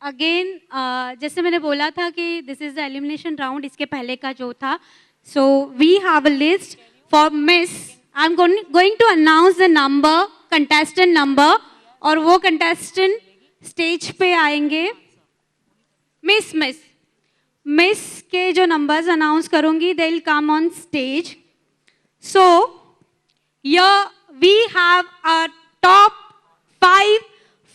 Again जैसे मैंने बोला था कि this is the elimination round, इसके पहले का जो था, so we have a list for Miss. I am going to announce the number, contestant number, और वो कंटेस्टेंट स्टेज पे आएंगे. मिस मिस मिस के जो नंबर्स अनाउंस करूंगी, they will come on stage. So here we have our top 5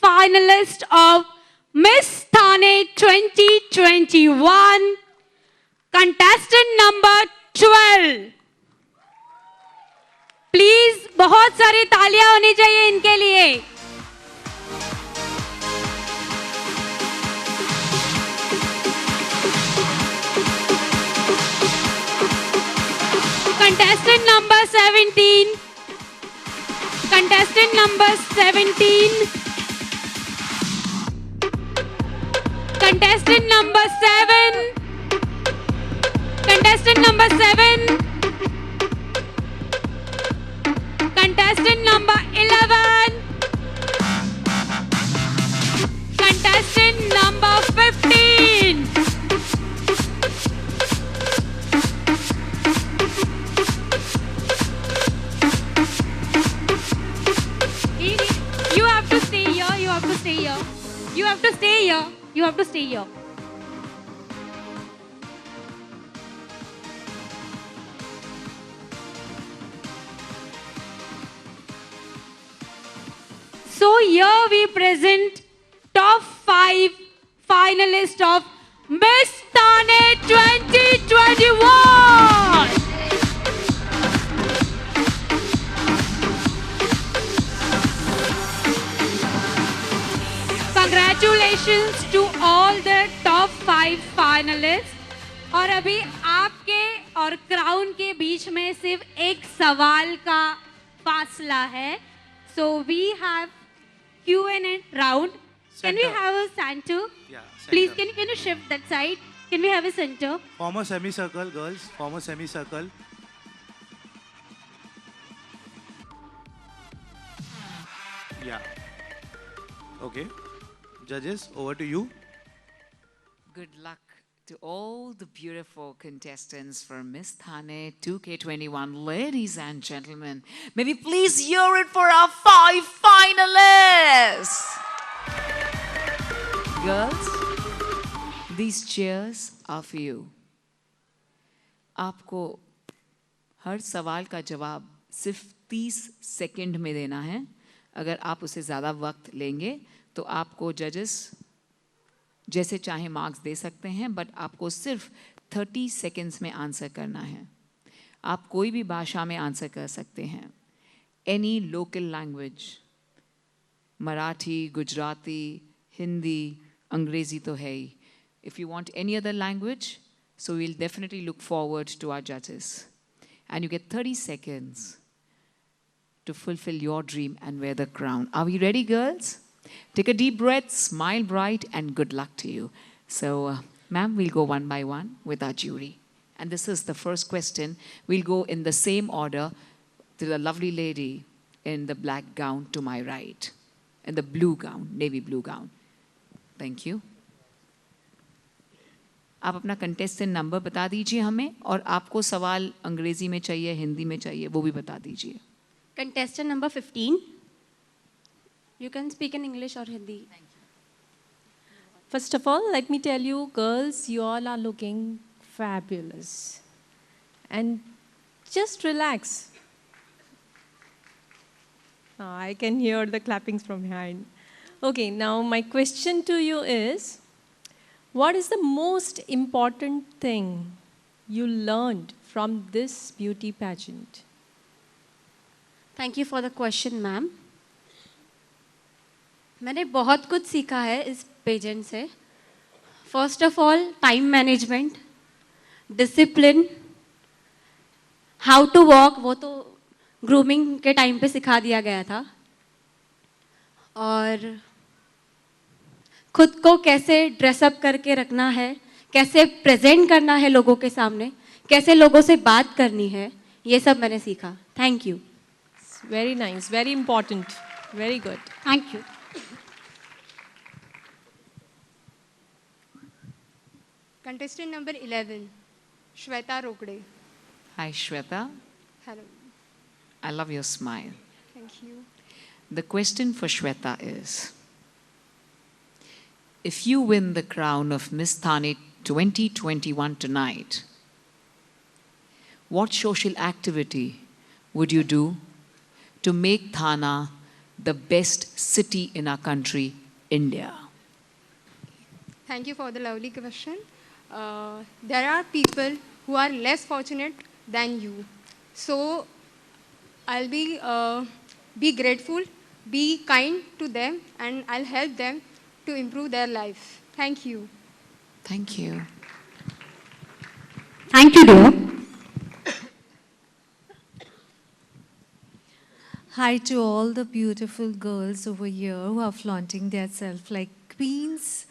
finalists of Miss Thane 2021. Contestant number 12. Please बहुत सारी तालियां होनी चाहिए इनके लिए. Contestant number 17. Contestant number 17. Contestant number 7. Contestant number 7. Contestant number 11. Contestant number 15. You have to stay here. You have to stay here. You have to stay here. You have to stay here. So here we present top 5 finalists of Miss Thane 2021. Congratulations to all the top 5 finalists. और अभी आपके और crown के बीच में सिर्फ एक सवाल का फासला है. So we have Q&A round. Can we have a center? Yeah, center. Please, can you shift that side? Can we have a center? Form a semicircle, girls. Form a semicircle. Yeah. Okay. Judges, over to you. Good luck to all the beautiful contestants for Miss Thane 2K21. Ladies and gentlemen, may we please hear it for our 5 finalists. Girls, these chairs are for you. आपको हर सवाल का जवाब सिर्फ 30 second में देना है. अगर आप उसे ज़्यादा वक्त लेंगे तो आपको जजेस जैसे चाहे मार्क्स दे सकते हैं, बट आपको सिर्फ 30 सेकेंड्स में आंसर करना है. आप कोई भी भाषा में आंसर कर सकते हैं. Any local language, Marathi, Gujarati, Hindi, अंग्रेज़ी तो है ही. If you want any other language, so we will definitely look forward to our जजेस. And you get 30 seconds to fulfill your dream and wear the crown. Are we ready, girls? Take a deep breath, smile bright, and good luck to you. So, ma'am, we'll go one by one with our jury. And this is the first question. We'll go in the same order to the lovely lady in the black gown to my right, in the blue gown, navy blue gown. Thank you. आप अपना contestant number बता दीजिए हमें, और आपको सवाल अंग्रेजी में चाहिए, हिंदी में चाहिए, वो भी बता दीजिए. Contestant number 15. You can speak in English or Hindi. Thank you. First of all, let me tell you, girls, you all are looking fabulous. And just relax. I can hear the clappings from behind. Okay, now my question to you is, what is the most important thing you learned from this beauty pageant? Thank you for the question, ma'am. मैंने बहुत कुछ सीखा है इस pageant से. First of all, time management, discipline, how to walk, वो तो grooming के टाइम पे सिखा दिया गया था. और खुद को कैसे ड्रेसअप करके रखना है, कैसे प्रेजेंट करना है लोगों के सामने, कैसे लोगों से बात करनी है, ये सब मैंने सीखा. Thank you. Very nice, very important, very good. Thank you. Contestant number 11, Shweta Rokde. Hi, Shweta. Hello. I love your smile. Thank you. The question for Shweta is, if you win the crown of Miss Thane 2021 tonight, what social activity would you do to make Thana the best city in our country, India? Thank you for the lovely question. There are people who are less fortunate than you. So I'll be grateful, be kind to them, and I'll help them to improve their life. Thank you. Thank you. Thank you, dear. Hi to all the beautiful girls over here who are flaunting themselves like queens.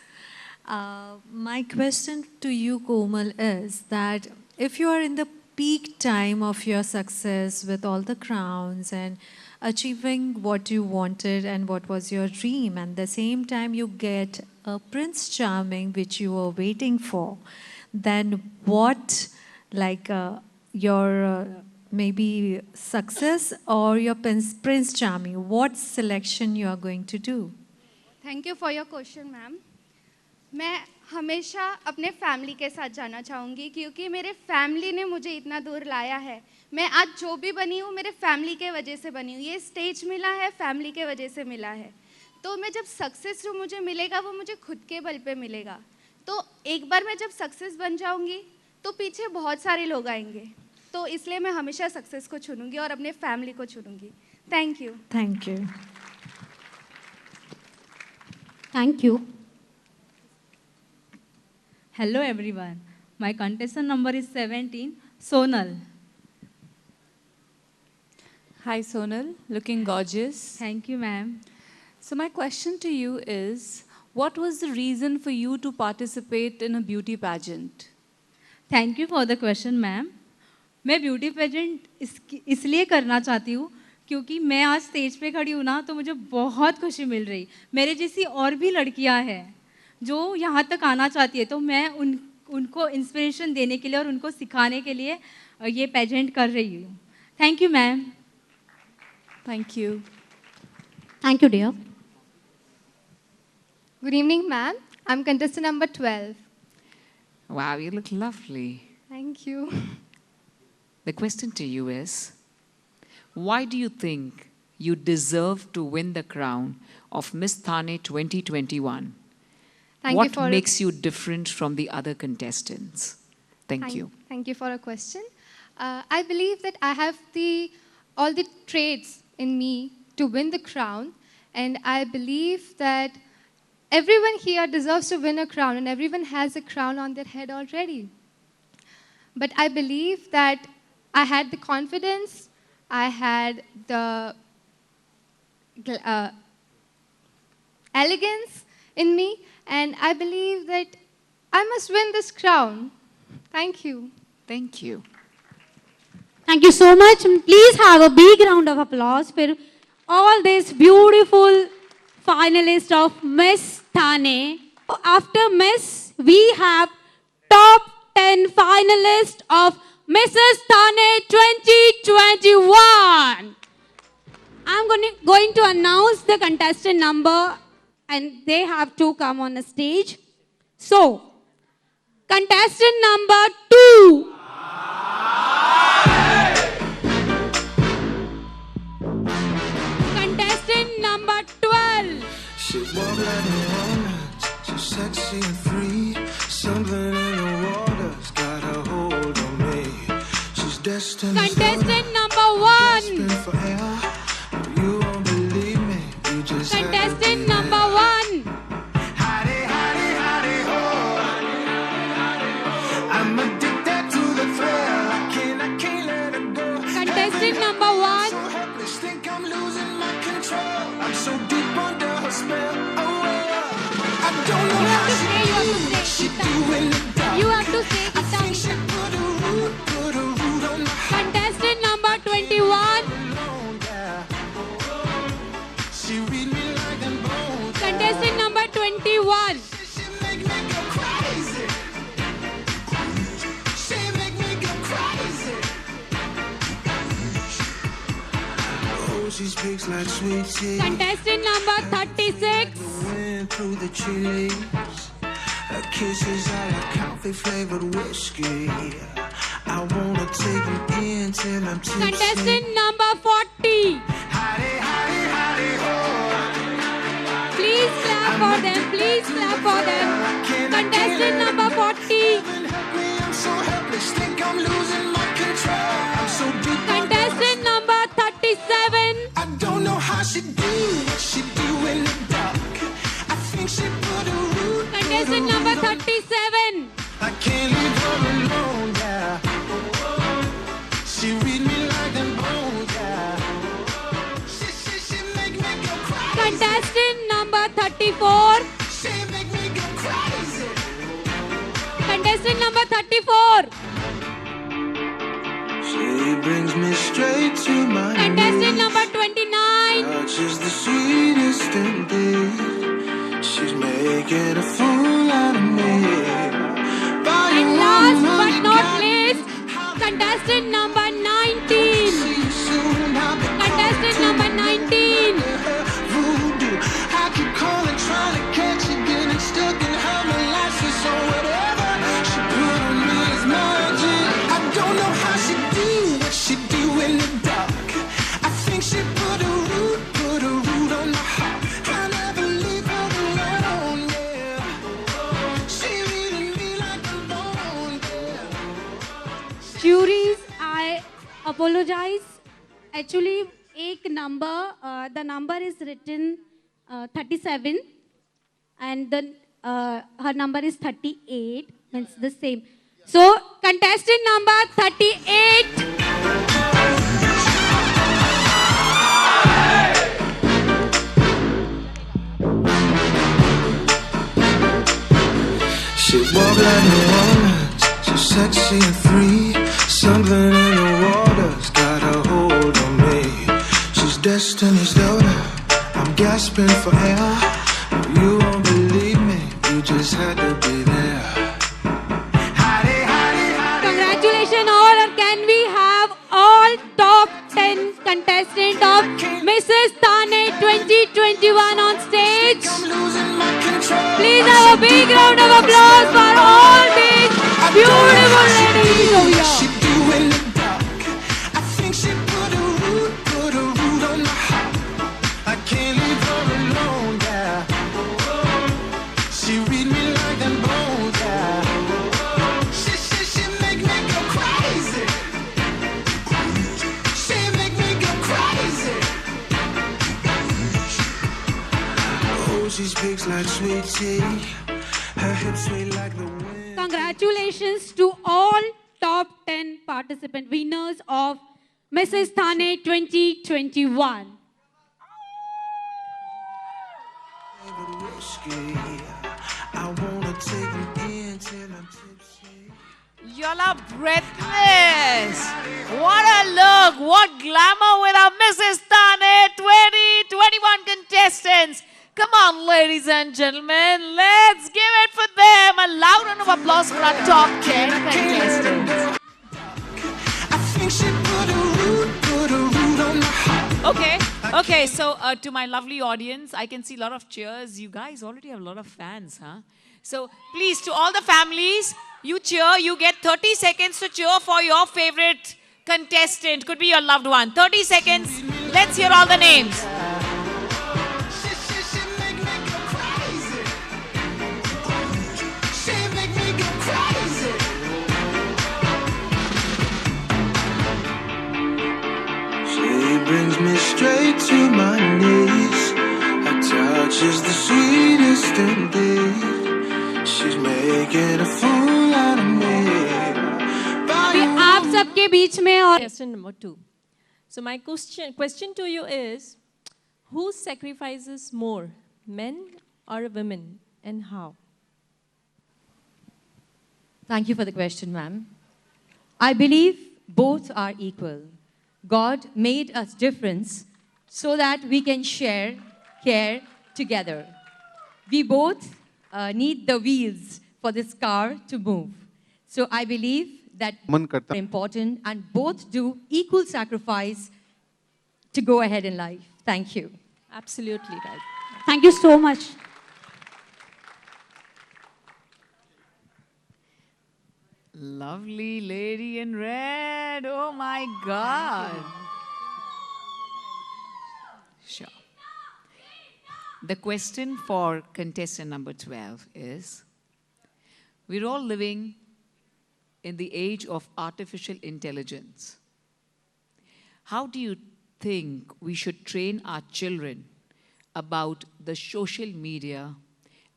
My question to you, Komal, is that if you are in the peak time of your success with all the crowns and achieving what you wanted and what was your dream, and the same time you get a Prince Charming which you were waiting for, then what, like your maybe success or your Prince Charming, what selection you are going to do? Thank you for your question ma'am. मैं हमेशा अपने family के साथ जाना चाहूँगी क्योंकि मेरे family ने मुझे इतना दूर लाया है. मैं आज जो भी बनी हूँ मेरे फैमिली के वजह से बनी हूँ. ये स्टेज मिला है फैमिली के वजह से मिला है. तो मैं जब सक्सेस जो मुझे मिलेगा वो मुझे खुद के बल पे मिलेगा. तो एक बार मैं जब सक्सेस बन जाऊँगी तो पीछे बहुत सारे लोग आएंगे. तो इसलिए मैं हमेशा सक्सेस को चुनूँगी और अपने फैमिली को चुनूँगी. Thank you. Thank you. Thank you. Hello everyone. My contestant number is 17, Sonal. Hi Sonal, looking gorgeous. Thank you, ma'am. So my question to you is, what was the reason for you to participate in a beauty pageant? Thank you for the question, ma'am. मैं beauty pageant इसलिए करना चाहती हूँ क्योंकि मैं आज stage पे खड़ी हूँ ना तो मुझे बहुत खुशी मिल रही. मेरे जैसी और भी लड़कियाँ हैं जो यहाँ तक आना चाहती है, तो मैं उनको इंस्पिरेशन देने के लिए और उनको सिखाने के लिए ये पेजेंट कर रही हूँ. Thank you ma'am. Thank you. Thank you, dear. Good evening, ma'am. I'm contestant number 12. Wow, you look lovely. Thank you. The question to you is, why do you think you deserve to win the crown of Miss Thane 2021? What makes you different from the other contestants? Thank you. Thank you for a question. I believe that I have all the traits in me to win the crown, and I believe that everyone here deserves to win a crown, and everyone has a crown on their head already. But I believe that I had the confidence, I had the elegance in me, and I believe that I must win this crown. Thank you. Thank you. Thank you so much. Please have a big round of applause for all these beautiful finalists of Miss Thane. After Miss, we have top 10 finalists of Mrs. Thane 2021. I'm going to announce the contestant number and they have to come on the stage. So, contestant number 2. Contestant number 12. She walk like a woman, she's sexy and free. Something in the water's got a hold on me. She's destined Contestant number 1. for air. You won't believe me, you just Contestant number 1. hidey, hidey, hidey, ho. I'm addicted to the thrill. I can't let it go. Contestant number 1. So helpless, think I'm losing my control. I'm so deep under her spell. Oh, I don't know how she doing it. You have to say it I think down. she put a root on my Contestant number 21. She read me like them bones. Contestant number 21. She make me go crazy. speaks like sweet tea. Contestant number 36. Wind through the chilies. Her kisses are like coffee flavored whiskey. I wanna take them in till I'm tipsy. Contestant number 40. Howdy, howdy, howdy, ho. Please clap for them. Please clap for them. Contestant number 40. I'm so helpless, think I'm losing my control. I'm so deep. Contestant number 37. I don't know how she do what she do in the dark. I think she put a root. Contestant number 37. I can't leave her alone, yeah. She read me like them bones, yeah. She make me go crazy. Contestant number 34. She make me go crazy. Contestant number 34. She brings me straight to my Contestant knees. number 29. She's the sweetest indeed. She's making a fool out of me. And last but not least, contestant number 19. Contestant number 19. Voodoo. I keep calling, trying to catch it, getting stuck in her molasses or whatever she put on me is magic. I don't know how she do what she do in the dark. I think she put a root on my heart. I never leave her alone, yeah. She reading me like a bone, yeah. Juries, I apologize. Actually, एक number, the number is written 37 and then her number is 38, means the same. So, contestant number 38. She walk like no woman, she's sexy and free. Something in the water's got a hold on me. She's Destiny's daughter, I'm gasping for air. You won't believe me, you just had to be there. Howdy, howdy, howdy. Congratulations all, and can we have all top 10 contestants of Mrs. Thane 2021 on stage? I'm losing my control. Please have a big round of applause for all these beautiful ladies over here. She do in the dark. I think she put a root on my heart. I can't leave her alone, yeah. She read me like them bones, yeah. She make me go crazy. She make me go crazy. Oh, she speaks like sweet tea. Her hips sway like the wind. Congratulations to all top 10 participant winners of Mrs. Thane 2021. I wanna take them in till I'm tipsy. Y'all are breathless. What a look. What glamour with our Mrs. Thane 2021 contestants. Come on, ladies and gentlemen. Let's give it for them. A loud round of applause for our top 10 contestants. I think she put a root on my heart. Okay, so to my lovely audience, I can see a lot of cheers. You guys already have a lot of fans, huh? So please, to all the families, you cheer. You get 30 seconds to cheer for your favorite contestant. Could be your loved one. 30 seconds. Let's hear all the names. She make me go crazy. She make me go crazy. She brings me straight to my knees. Her touch is the sweetest indeed. She's making a fool out of me. अभी आप सबके बीच में और Question number 2. So my question to you is, who sacrifices more, men or women, and how? Thank you for the question, ma'am. I believe both are equal. God made us different so that we can share, care together. We both need the wheels for this car to move. So I believe that मन करता are important and both do equal sacrifice to go ahead in life. Thank you. Absolutely right. Thank you so much. Lovely lady in red. Oh my God. Sure. The question for contestant number 12 is, we're all living in the age of artificial intelligence. How do you think we should train our children about the social media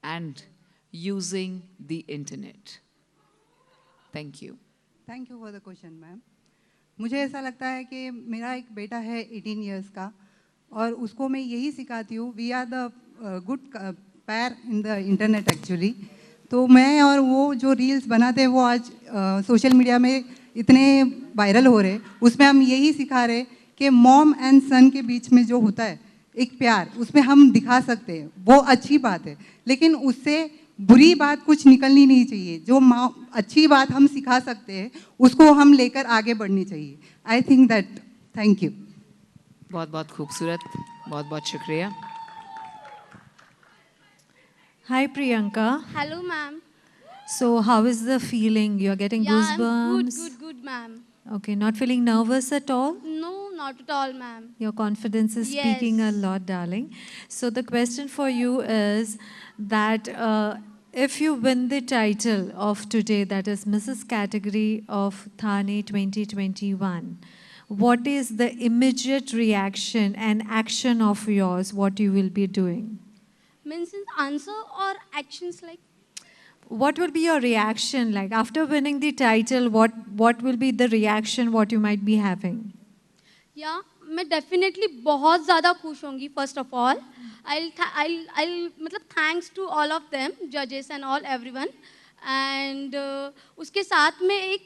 and using the internet? Thank you. Thank you for the question ma'am. मुझे ऐसा लगता है कि मेरा एक बेटा है 18 years का और उसको मैं यही सिखाती हूँ. वी आर द गुड पैर इन द इंटरनेट एक्चुअली. तो मैं और वो जो रील्स बनाते हैं वो आज सोशल मीडिया में इतने वायरल हो रहे, उसमें हम यही सिखा रहे कि मॉम एंड सन के बीच में जो होता है एक प्यार, उसमें हम दिखा सकते हैं. वो अच्छी बात है, लेकिन उससे बुरी बात कुछ निकलनी नहीं चाहिए. जो अच्छी बात हम सिखा सकते हैं उसको हम लेकर आगे बढ़नी चाहिए. I think that. Thank you. बहुत बहुत खूबसूरत, बहुत बहुत शुक्रिया. Hi Priyanka. Hello, ma'am. So how is the feeling? You're getting Yeah, I'm goosebumps? good, ma'am. Okay, not feeling nervous at all? No, not at all, ma'am. Your confidence is speaking a lot, darling. So the question for you is that if you win the title of today, that is Mrs. Category of Thane 2021, what is the immediate reaction and action of yours, what you will be doing? Means answer or actions like? What will be your reaction like after winning the title? What will be the reaction what you might be having? Yeah, मैं definitely बहुत ज़्यादा खुश होंगी. First of all, I'll मतलब thanks to all of them, judges and all everyone. And उसके साथ में एक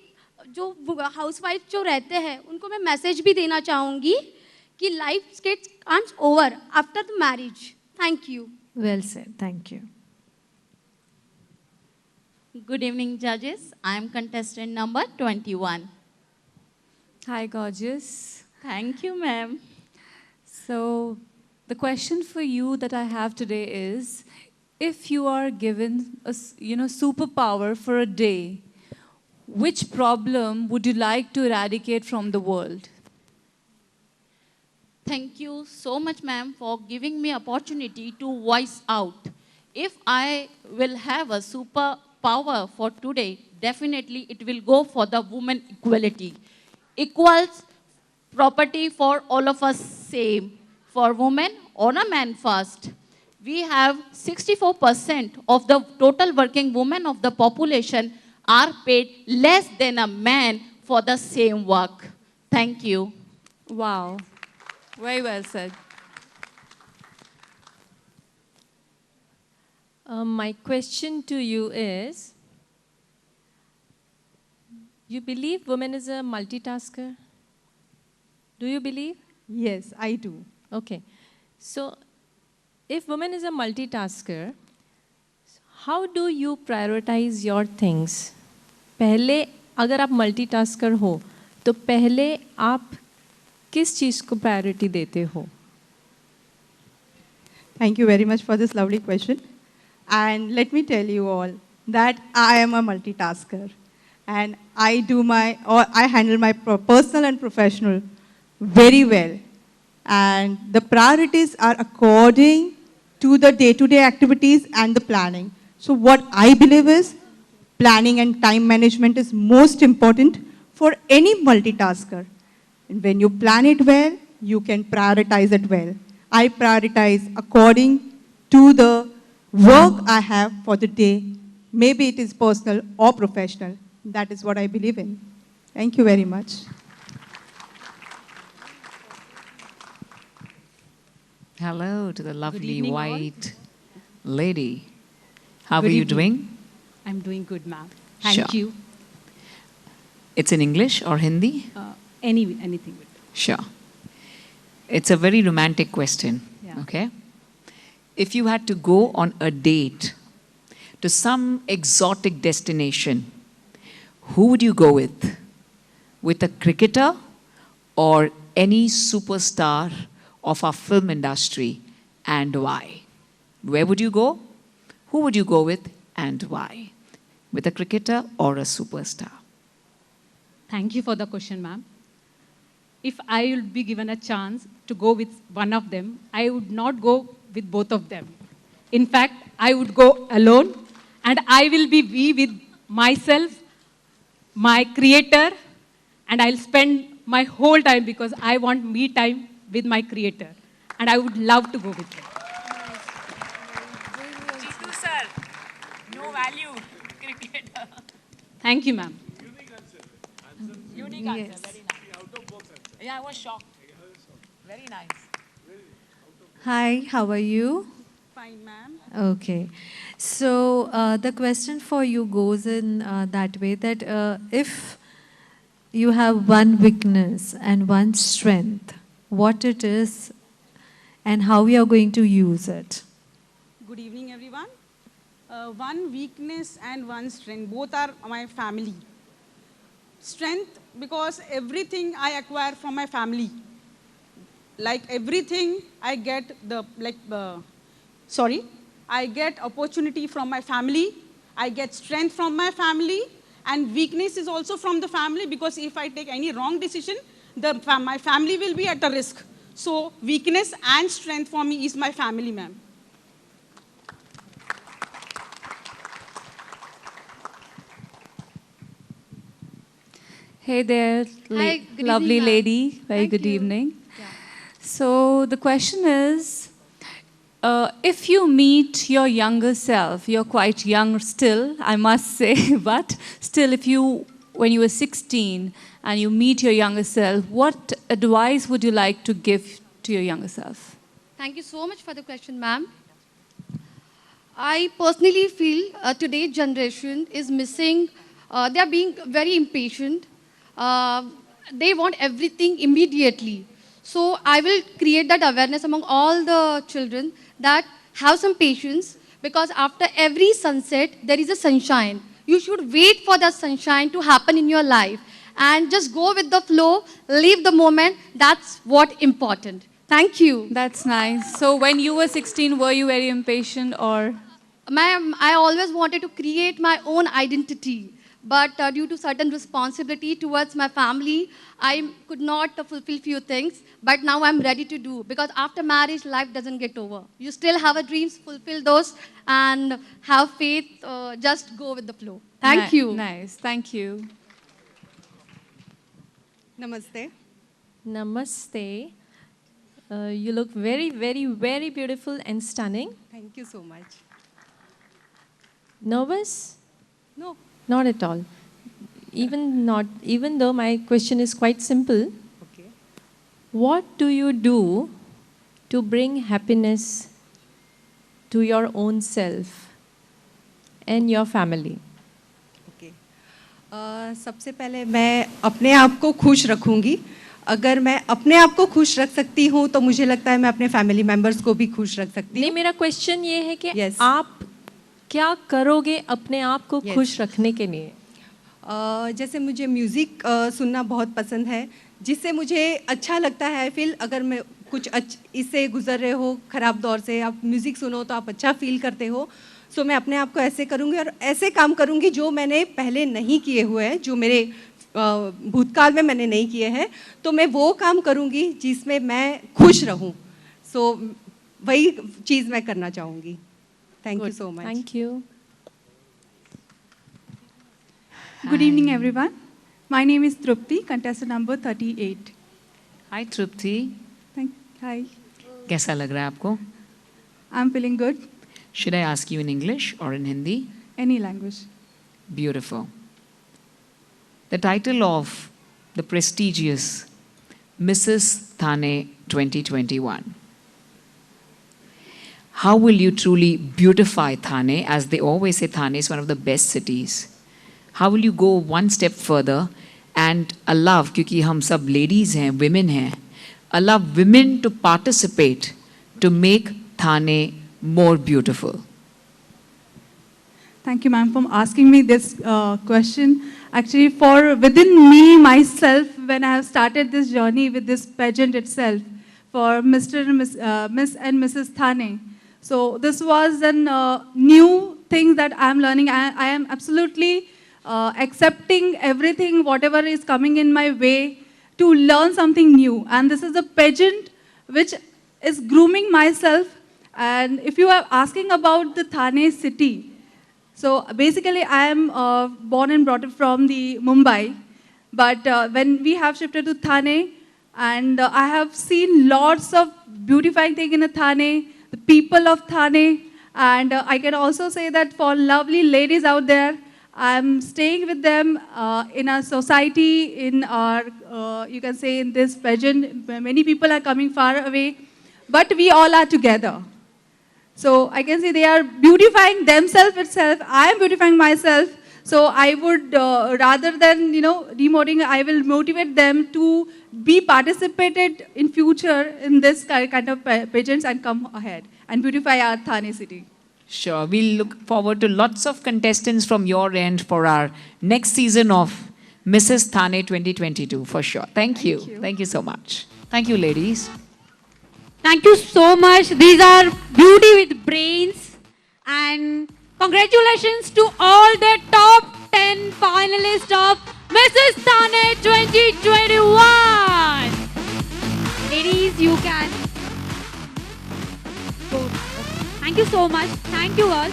जो housewife जो रहते हैं उनको मैं message भी देना चाहूँगी कि life gets over after the marriage. Thank you. Well said. Thank you. Good evening, judges. I am contestant number 21. Hi, gorgeous. Thank you, ma'am. So, the question for you that I have today is, if you are given a superpower for a day, which problem would you like to eradicate from the world? Thank you so much, ma'am, for giving me opportunity to voice out. If I will have a superpower for today, definitely it will go for the women equality. Equals property for all of us same. For women or a man first. We have 64% of the total working women of the population are paid less than a man for the same work. Thank you. Wow. Very well said. My question to you is, you believe woman is a multitasker? Do you believe? Yes, I do. Okay. So, if woman is a multitasker, how do you prioritize your things? पहले अगर आप multitasker हो, तो पहले आप किस चीज़ को priority देते हो? Thank you very much for this lovely question. And let me tell you all that I am a multitasker. And I handle my personal and professional very well. And the priorities are according to the day-to-day activities and the planning. So what I believe is planning and time management is most important for any multitasker. And when you plan it well, you can prioritize it well. I prioritize according to the work I have for the day. Maybe it is personal or professional. That is what I believe in. Thank you very much. Hello to the lovely evening, white lady. How are you doing? I'm doing good, ma'am. Thank you. It's in English or Hindi? Anything. Sure. It's a very romantic question, okay? If you had to go on a date to some exotic destination, who would you go with? With a cricketer or any superstar of our film industry and why? Where would you go? Who would you go with and why? With a cricketer or a superstar? Thank you for the question, ma'am. If I would be given a chance to go with one of them, I would not go with both of them. In fact, I would go alone, and I will be with myself, my creator, and I'll spend my whole time because I want me time with my creator. And I would love to go with him. Jeetu sir, no value cricketer. Thank you, ma'am. Unique answer, very nice. Yeah, I was shocked. Very nice. Hi, how are you? Fine, ma'am. Okay. So the question for you goes in that way that if you have one weakness and one strength, what it is and how you are going to use it. Good evening, everyone. One weakness and one strength, both are my family. Strength, because everything I acquire from my family. Like everything I get I get opportunity from my family, I get strength from my family, and weakness is also from the family because if I take any wrong decision, my family will be at a risk. So weakness and strength for me is my family, ma'am. Hey there, Hi, good lovely evening, ma'am. lady. Very Thank good you. evening. So the question is, if you meet your younger self, you're quite young still, I must say, but still when you were 16 and you meet your younger self, what advice would you like to give to your younger self? Thank you so much for the question, ma'am. I personally feel today's generation is missing, they are being very impatient. They want everything immediately. So I will create that awareness among all the children that have some patience because after every sunset, there is a sunshine. You should wait for that sunshine to happen in your life and just go with the flow, live the moment. That's what important. Thank you. That's nice. So when you were 16, were you very impatient or? Ma'am, I always wanted to create my own identity. But due to certain responsibility towards my family, I could not fulfill few things. But now I'm ready to do because after marriage, life doesn't get over. You still have a dreams, fulfill those, and have faith. Just go with the flow. Thank you. Nice. Thank you. Namaste. Namaste. You look very, very, very beautiful and stunning. Thank you so much. Nervous? No. Not at all. Even though my question is quite simple. Okay. What do you do to bring happiness to your own self and your family? Okay. सबसे पहले मैं अपने आप को खुश रखूंगी. अगर मैं अपने आप को खुश रख सकती हूँ तो मुझे लगता है मैं अपने फैमिली मेंबर्स को भी खुश रख सकती हूँ. नहीं, मेरा क्वेश्चन ये है कि आप क्या करोगे अपने आप को खुश रखने के लिए? जैसे मुझे म्यूज़िक सुनना बहुत पसंद है जिससे मुझे अच्छा लगता है. फील अगर मैं कुछ इससे गुजर रहे हो ख़राब दौर से, आप म्यूज़िक सुनो तो आप अच्छा फील करते हो. सो मैं अपने आप को ऐसे करूँगी और ऐसे काम करूँगी जो मैंने पहले नहीं किए हुए हैं, जो मेरे भूतकाल में मैंने नहीं किए हैं. तो मैं वो काम करूँगी जिसमें मैं खुश रहूँ. सो वही चीज़ मैं करना चाहूँगी. Thank you so much. Thank you. Good evening, everyone. My name is Trupti, contestant number 38. Hi, Trupti. Hi. कैसा लग रहा है आपको? I'm feeling good. Should I ask you in English or in Hindi? Any language. Beautiful. The title of the prestigious Mrs. Thane 2021. How will you truly beautify Thane? As they always say, Thane is one of the best cities. How will you go one step further and allow, क्योंकि हम सब ladies हैं, women हैं, allow women to participate to make Thane more beautiful? Thank you, ma'am, for asking me this question. Actually, for within me, myself, when I have started this journey with this pageant itself, for Mr. and Miss and Mrs. Thane. So this was a new thing that I am learning. I am absolutely accepting everything, whatever is coming in my way, to learn something new. And this is a pageant which is grooming myself. And if you are asking about the Thane city, so basically I am born and brought up from the Mumbai. But when we have shifted to Thane, and I have seen lots of beautifying things in Thane, the people of Thane, and I can also say that for lovely ladies out there, I'm staying with them in our society, in our, you can say in this pageant, many people are coming far away, but we all are together. So I can say they are beautifying themselves itself. I am beautifying myself. So I would, rather than, demoting, I will motivate them to be participated in future in this kind of pageants and come ahead and beautify our Thane city. Sure. We'll look forward to lots of contestants from your end for our next season of Mrs. Thane 2022, for sure. Thank you. Thank you so much. Thank you, ladies. Thank you so much. These are beauty with brains. And congratulations to all the top 10 finalists of Mrs. Thane 2021. Ladies, you can go. Thank you so much. Thank you, girls.